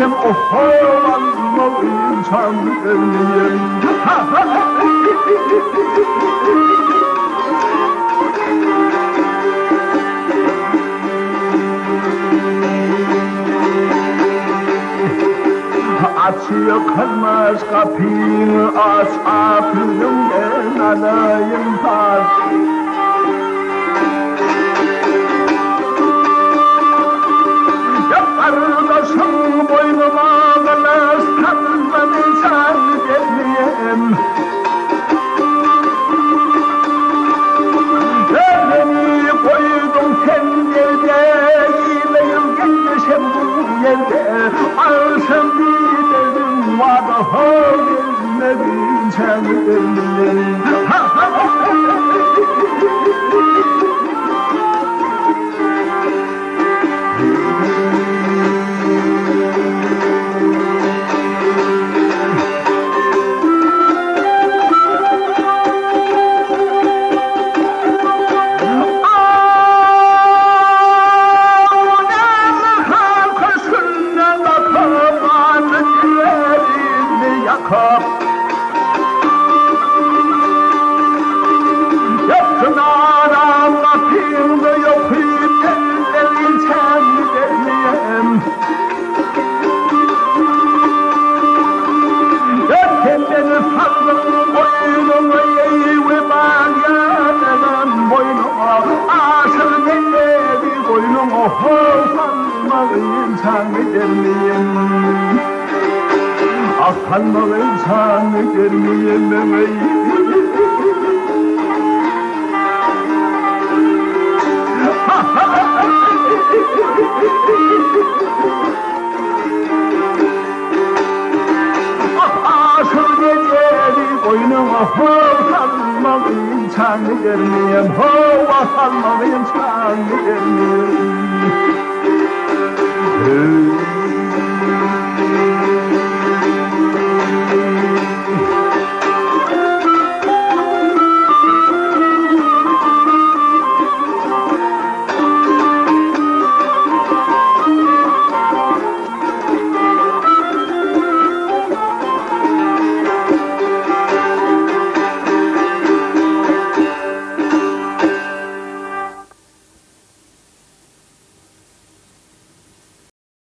Alsem oholanma insan ölmeyeyim. Açıyor kalmaz kapıyı, aç apırım ben alayım tas. Ya kardeşim boynuma galas takıldan insan gelmeyeyim. Beni koydum tenderde, yiyeyim gelmesem bu yerde. Alsam bir dedim var da bilmedin sen ölümlerin. Yakın aramda pimde yokuyup ellerin sen demeyem. Öten beni saldım boynuma ve balyanın boynuma. Asıl geldi boynuma salmak insan demeyem. Salmak insan demeyem. Asıl geceli boynuma salmak insan görmeyem. Salmak insan görmeyem.